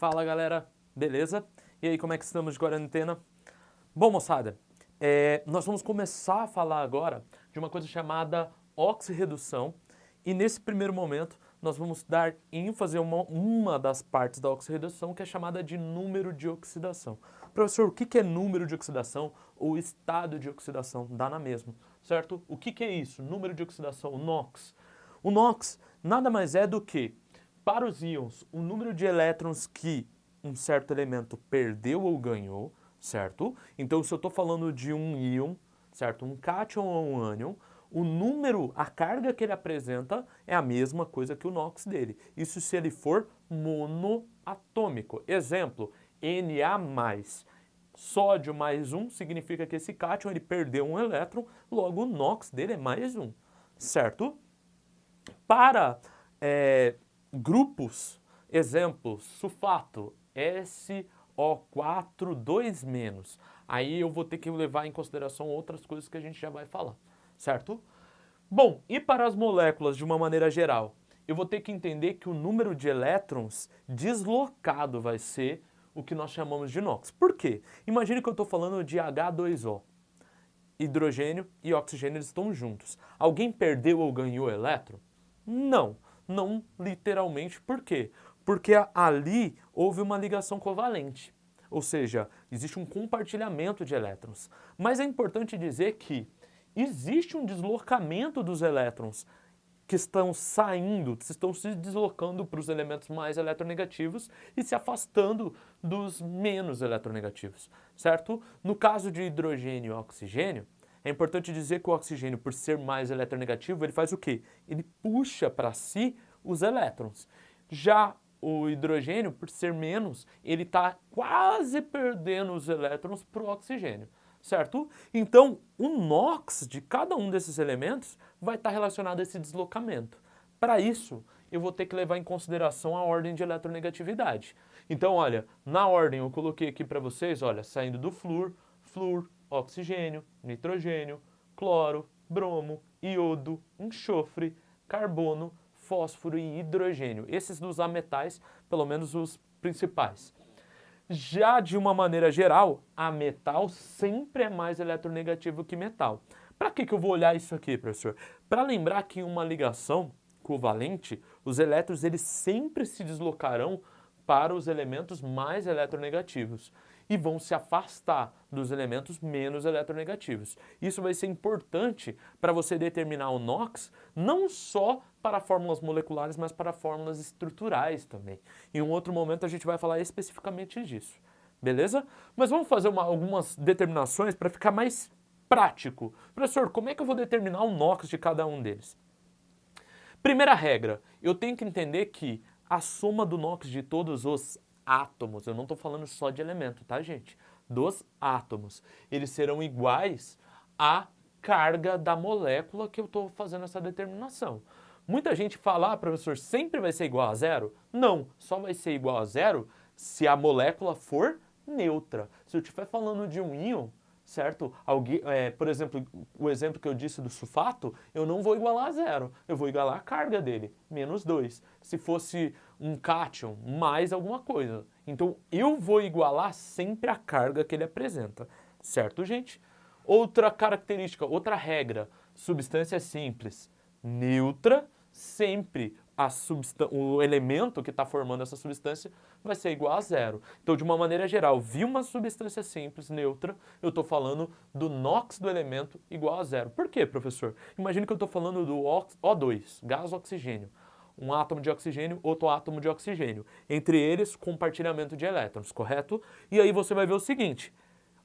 Fala galera, beleza? E aí, como é que estamos de quarentena? Bom, moçada, nós vamos começar a falar agora de uma coisa chamada oxirredução e nesse primeiro momento nós vamos dar ênfase a uma das partes da oxirredução que é chamada de número de oxidação. Professor, o que é número de oxidação ou estado de oxidação? Dá na mesma, certo? O que é isso? Número de oxidação, o NOx. O NOx nada mais é do que, para os íons, o número de elétrons que um certo elemento perdeu ou ganhou, certo? Então, se eu estou falando de um íon, certo? Um cátion ou um ânion, o número, a carga que ele apresenta é a mesma coisa que o NOx dele. Isso se ele for monoatômico. Exemplo, Na+. Sódio mais 1 significa que esse cátion ele perdeu um elétron, logo o NOx dele é mais 1, certo? Para grupos, exemplos, sulfato, SO4 2-. Aí eu vou ter que levar em consideração outras coisas que a gente já vai falar, certo? Bom, e para as moléculas de uma maneira geral? Eu vou ter que entender que o número de elétrons deslocado vai ser o que nós chamamos de NOx. Por quê? Imagine que eu estou falando de H2O. Hidrogênio e oxigênio eles estão juntos. Alguém perdeu ou ganhou elétron? Não, não literalmente. Por quê? Porque ali houve uma ligação covalente, ou seja, existe um compartilhamento de elétrons. Mas é importante dizer que existe um deslocamento dos elétrons que estão saindo, estão se deslocando para os elementos mais eletronegativos e se afastando dos menos eletronegativos, certo? No caso de hidrogênio e oxigênio, é importante dizer que o oxigênio, por ser mais eletronegativo, ele faz o quê? Ele puxa para si os elétrons. Já o hidrogênio, por ser menos, ele está quase perdendo os elétrons para o oxigênio, certo? Então, o NOx de cada um desses elementos vai estar relacionado a esse deslocamento. Para isso, eu vou ter que levar em consideração a ordem de eletronegatividade. Então, olha, na ordem eu coloquei aqui para vocês, olha, saindo do flúor, oxigênio, nitrogênio, cloro, bromo, iodo, enxofre, carbono, fósforo e hidrogênio. Esses dos ametais, pelo menos os principais. Já de uma maneira geral, a metal sempre é mais eletronegativo que metal. Para que eu vou olhar isso aqui, professor? Para lembrar que em uma ligação covalente, os elétrons eles sempre se deslocarão para os elementos mais eletronegativos e vão se afastar dos elementos menos eletronegativos. Isso vai ser importante para você determinar o NOx, não só para fórmulas moleculares, mas para fórmulas estruturais também. Em um outro momento a gente vai falar especificamente disso, beleza? Mas vamos fazer algumas determinações para ficar mais prático. Professor, como é que eu vou determinar o NOx de cada um deles? Primeira regra, eu tenho que entender que a soma do NOx de todos os átomos, eu não estou falando só de elemento, tá, gente? Dos átomos, eles serão iguais à carga da molécula que eu estou fazendo essa determinação. Muita gente fala, professor, sempre vai ser igual a zero? Não, só vai ser igual a zero se a molécula for neutra. Se eu estiver falando de um íon, certo? Por exemplo, o exemplo que eu disse do sulfato, eu não vou igualar a zero, eu vou igualar a carga dele, menos 2. Se fosse um cátion, mais alguma coisa. Então, eu vou igualar sempre a carga que ele apresenta, certo, gente? Outra característica, outra regra, substância simples, neutra, sempre o elemento que está formando essa substância vai ser igual a zero. Então, de uma maneira geral, vi uma substância simples, neutra, eu estou falando do NOx do elemento igual a zero. Por quê, professor? Imagine que eu estou falando do O2, gás oxigênio. Um átomo de oxigênio, outro átomo de oxigênio. Entre eles, compartilhamento de elétrons, correto? E aí você vai ver o seguinte,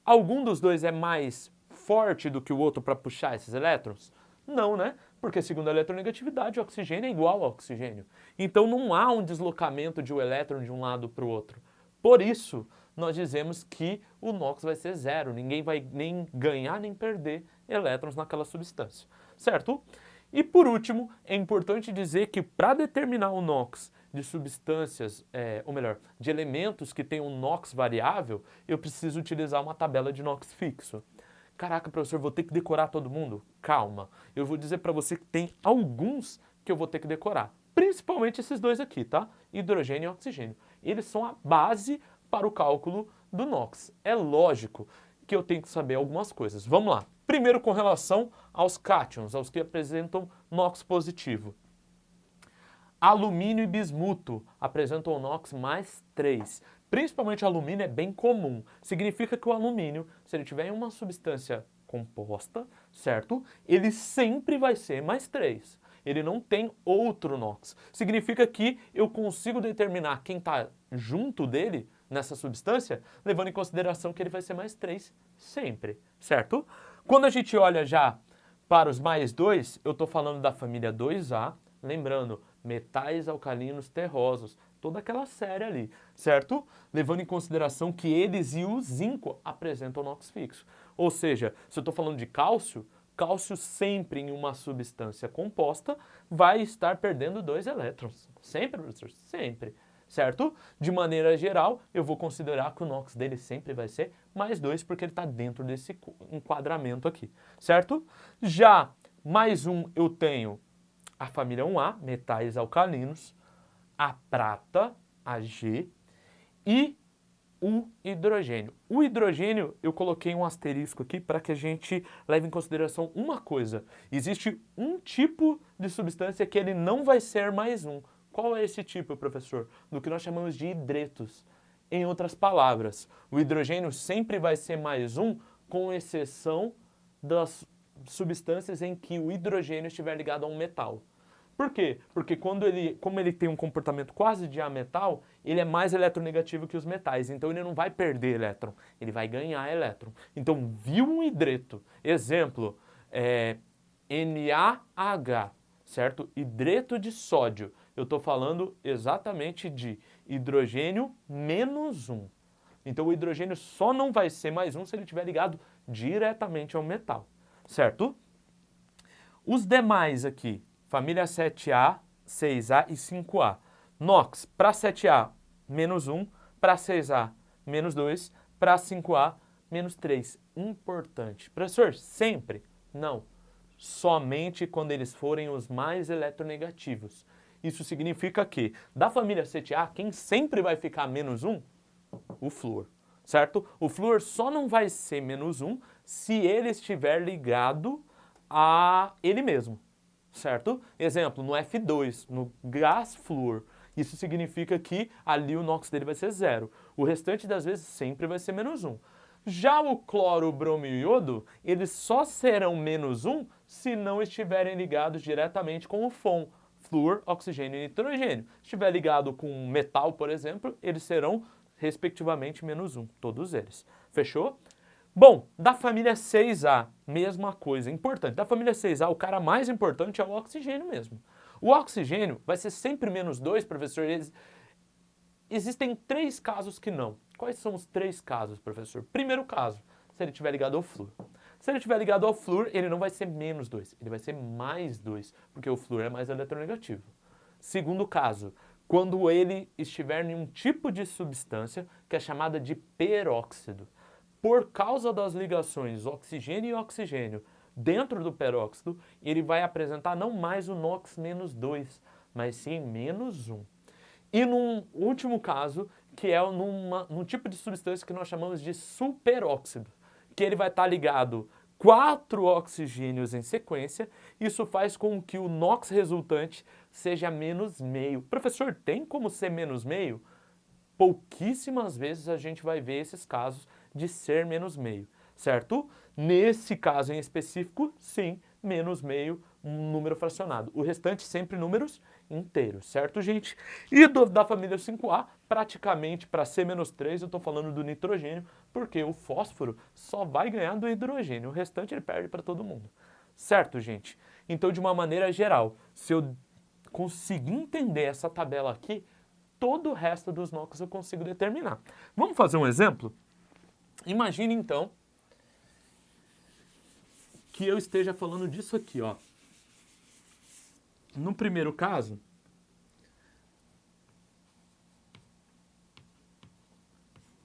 algum dos dois é mais forte do que o outro para puxar esses elétrons? Não, né? Porque segundo a eletronegatividade, o oxigênio é igual ao oxigênio. Então não há um deslocamento de um elétron de um lado para o outro. Por isso, nós dizemos que o NOx vai ser zero. Ninguém vai nem ganhar nem perder elétrons naquela substância. Certo? E por último, é importante dizer que para determinar o NOx de substâncias, ou melhor, de elementos que têm um NOx variável, eu preciso utilizar uma tabela de NOx fixo. Caraca, professor, vou ter que decorar todo mundo? Calma, eu vou dizer para você que tem alguns que eu vou ter que decorar. Principalmente esses dois aqui, tá? Hidrogênio e oxigênio. eles são a base para o cálculo do NOx. É lógico que eu tenho que saber algumas coisas. Vamos lá. Primeiro, com relação aos cátions, aos que apresentam NOx positivo. Alumínio e bismuto apresentam NOx mais 3. Principalmente alumínio é bem comum. Significa que o alumínio, se ele tiver em uma substância composta, certo? Ele sempre vai ser mais 3. Ele não tem outro NOx. Significa que eu consigo determinar quem está junto dele nessa substância, levando em consideração que ele vai ser mais 3 sempre, certo? Quando a gente olha já para os mais 2, eu estou falando da família 2A, lembrando, metais alcalinos terrosos, toda aquela série ali, certo? Levando em consideração que eles e o zinco apresentam NOx fixo. Ou seja, se eu estou falando de cálcio, cálcio sempre em uma substância composta vai estar perdendo 2 elétrons. Sempre, professor? Sempre. Certo? De maneira geral, eu vou considerar que o NOx dele sempre vai ser mais 2, porque ele está dentro desse enquadramento aqui. Certo? Já mais um eu tenho a família 1A, metais alcalinos, a prata, Ag, e o hidrogênio. O hidrogênio, eu coloquei um asterisco aqui para que a gente leve em consideração uma coisa. Existe um tipo de substância que ele não vai ser mais um. Qual é esse tipo, professor? Do que nós chamamos de hidretos. Em outras palavras, o hidrogênio sempre vai ser mais um, com exceção das substâncias em que o hidrogênio estiver ligado a um metal. Por quê? Porque como ele tem um comportamento quase diametral, ele é mais eletronegativo que os metais. Então ele não vai perder elétron, ele vai ganhar elétron. Então, viu um hidreto, exemplo, NaH, certo? Hidreto de sódio. Eu estou falando exatamente de hidrogênio menos 1. Então o hidrogênio só não vai ser mais um se ele estiver ligado diretamente ao metal, certo? Os demais aqui, família 7A, 6A e 5A. NOx para 7A, menos 1, para 6A, menos 2, para 5A, menos 3. Importante. Professor, sempre? Não. Somente quando eles forem os mais eletronegativos. Isso significa que, da família 7A, quem sempre vai ficar menos 1? O flúor, certo? O flúor só não vai ser menos 1 se ele estiver ligado a ele mesmo, certo? Exemplo, no F2, no gás flúor, isso significa que ali o NOx dele vai ser 0. O restante das vezes sempre vai ser menos 1. Já o cloro, bromo e iodo, eles só serão menos 1 se não estiverem ligados diretamente com o FON, flúor, oxigênio e nitrogênio. Se estiver ligado com metal, por exemplo, eles serão, respectivamente, menos 1, todos eles. Fechou? Bom, da família 6A, mesma coisa, importante. Da família 6A, o cara mais importante é o oxigênio mesmo. O oxigênio vai ser sempre menos 2, professor. Existem 3 casos que não. Quais são os 3 casos, professor? Primeiro caso, se ele estiver ligado ao flúor. Se ele estiver ligado ao flúor, ele não vai ser menos 2, ele vai ser mais 2, porque o flúor é mais eletronegativo. Segundo caso, quando ele estiver em um tipo de substância que é chamada de peróxido. Por causa das ligações oxigênio e oxigênio dentro do peróxido, ele vai apresentar não mais o NOx menos 2, mas sim menos 1. E num último caso, que é num tipo de substância que nós chamamos de superóxido, que ele vai estar ligado 4 oxigênios em sequência, isso faz com que o NOx resultante seja menos meio. Professor, tem como ser menos meio? Pouquíssimas vezes a gente vai ver esses casos de ser menos meio, certo? Nesse caso em específico, sim, menos meio, um número fracionado. O restante sempre números inteiros, certo, gente? E da família 5A, praticamente para C-3, eu estou falando do nitrogênio, porque o fósforo só vai ganhar do hidrogênio, o restante ele perde para todo mundo. Certo, gente? Então, de uma maneira geral, se eu conseguir entender essa tabela aqui, todo o resto dos NOx eu consigo determinar. Vamos fazer um exemplo? Imagine, então, que eu esteja falando disso aqui, ó. No primeiro caso,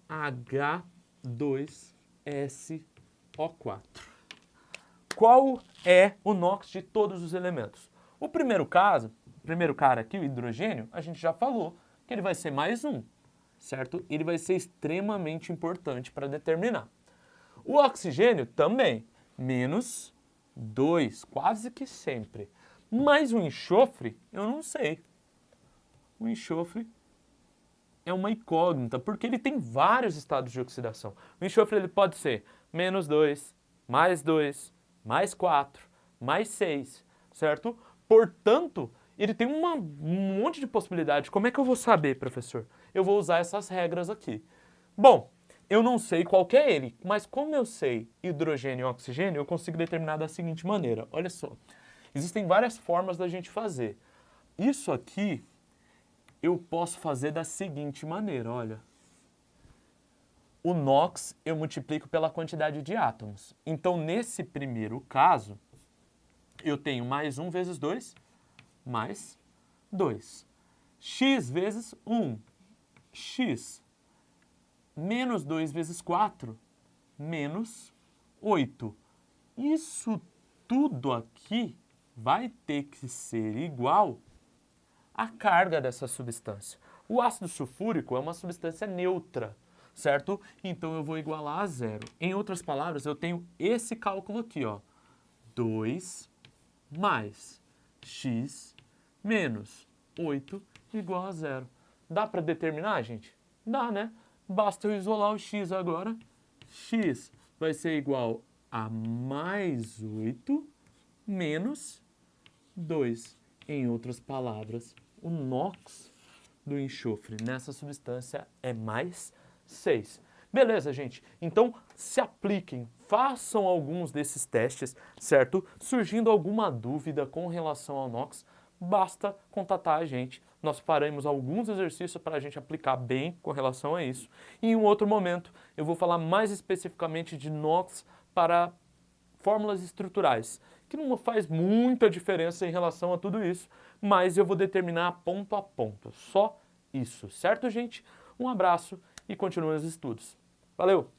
H2SO4. Qual é o NOx de todos os elementos? O primeiro caso, o primeiro cara aqui, o hidrogênio, a gente já falou que ele vai ser mais 1. certo? Ele vai ser extremamente importante para determinar. O oxigênio também, menos 2, quase que sempre. Mas o enxofre, eu não sei. O enxofre é uma incógnita, porque ele tem vários estados de oxidação. O enxofre ele pode ser menos 2, mais 4, mais 6, certo? Portanto, ele tem um monte de possibilidades. Como é que eu vou saber, professor? Eu vou usar essas regras aqui. Bom, eu não sei qual que é ele, mas como eu sei hidrogênio e oxigênio, eu consigo determinar da seguinte maneira. Olha só, existem várias formas da gente fazer. Isso aqui eu posso fazer da seguinte maneira, olha. O NOx eu multiplico pela quantidade de átomos. Então, nesse primeiro caso, eu tenho mais 1 vezes 2, mais 2. X vezes 1, x. Menos 2 vezes 4, menos 8. Isso tudo aqui vai ter que ser igual à carga dessa substância. O ácido sulfúrico é uma substância neutra, certo? Então eu vou igualar a zero. Em outras palavras, eu tenho esse cálculo aqui, ó. 2 mais x menos 8 igual a zero. Dá para determinar, gente? Dá, né? Basta eu isolar o x agora. X vai ser igual a mais 8 menos 2. Em outras palavras, o NOx do enxofre nessa substância é mais 6. Beleza, gente? Então, se apliquem, façam alguns desses testes, certo? Surgindo alguma dúvida com relação ao NOx, basta contatar a gente. Nós faremos alguns exercícios para a gente aplicar bem com relação a isso. E em um outro momento, eu vou falar mais especificamente de NOx para fórmulas estruturais, que não faz muita diferença em relação a tudo isso, mas eu vou determinar ponto a ponto. Só isso, certo, gente? Um abraço e continuem os estudos. Valeu!